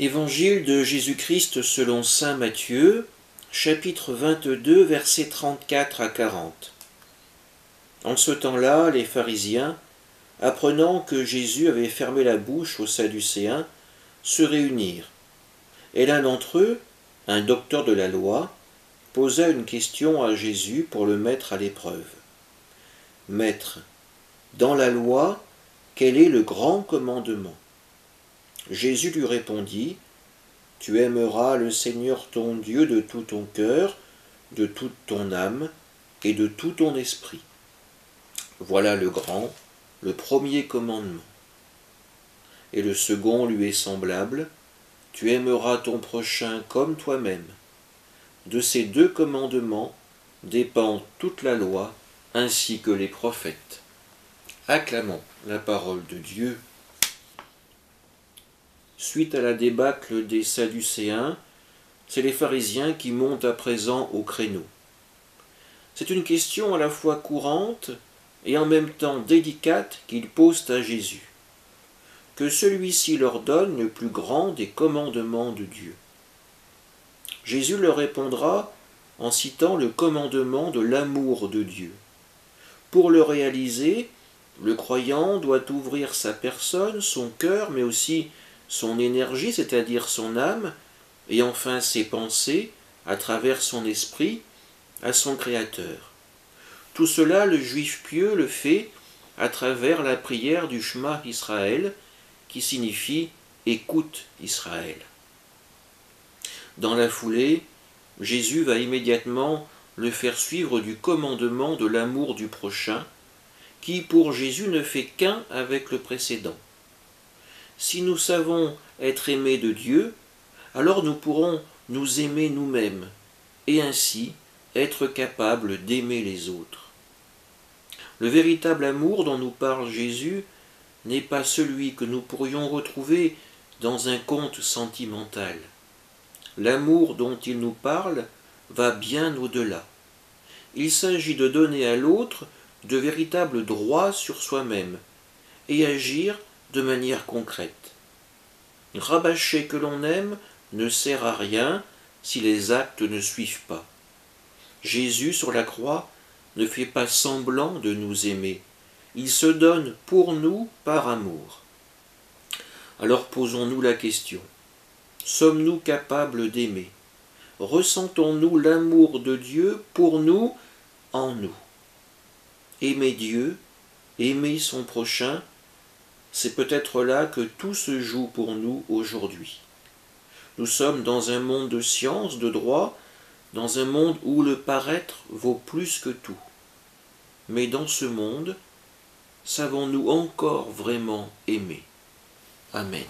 Évangile de Jésus-Christ selon saint Matthieu, chapitre 22, versets 34 à 40. En ce temps-là, les pharisiens, apprenant que Jésus avait fermé la bouche aux Sadducéens, se réunirent. Et l'un d'entre eux, un docteur de la loi, posa une question à Jésus pour le mettre à l'épreuve. « Maître, dans la loi, quel est le grand commandement ?» Jésus lui répondit, « Tu aimeras le Seigneur ton Dieu de tout ton cœur, de toute ton âme et de tout ton esprit. Voilà le grand, le premier commandement. Et le second lui est semblable, tu aimeras ton prochain comme toi-même. De ces deux commandements dépend toute la loi ainsi que les prophètes. » Acclamons la parole de Dieu. Suite à la débâcle des Sadducéens, c'est les pharisiens qui montent à présent au créneau. C'est une question à la fois courante et en même temps délicate qu'ils posent à Jésus. Que celui-ci leur donne le plus grand des commandements de Dieu. Jésus leur répondra en citant le commandement de l'amour de Dieu. Pour le réaliser, le croyant doit ouvrir sa personne, son cœur, mais aussi son énergie, c'est-à-dire son âme, et enfin ses pensées, à travers son esprit, à son Créateur. Tout cela, le juif pieux le fait à travers la prière du Shema Israël, qui signifie « Écoute Israël ». Dans la foulée, Jésus va immédiatement le faire suivre du commandement de l'amour du prochain, qui pour Jésus ne fait qu'un avec le précédent. Si nous savons être aimés de Dieu, alors nous pourrons nous aimer nous-mêmes, et ainsi être capables d'aimer les autres. Le véritable amour dont nous parle Jésus n'est pas celui que nous pourrions retrouver dans un conte sentimental. L'amour dont il nous parle va bien au-delà. Il s'agit de donner à l'autre de véritables droits sur soi-même et agir de manière concrète. Rabâcher que l'on aime ne sert à rien si les actes ne suivent pas. Jésus sur la croix ne fait pas semblant de nous aimer. Il se donne pour nous par amour. Alors posons-nous la question. Sommes-nous capables d'aimer? Ressentons-nous l'amour de Dieu pour nous, en nous? Aimer Dieu, aimer son prochain, c'est peut-être là que tout se joue pour nous aujourd'hui. Nous sommes dans un monde de science, de droit, dans un monde où le paraître vaut plus que tout. Mais dans ce monde, savons-nous encore vraiment aimer? Amen.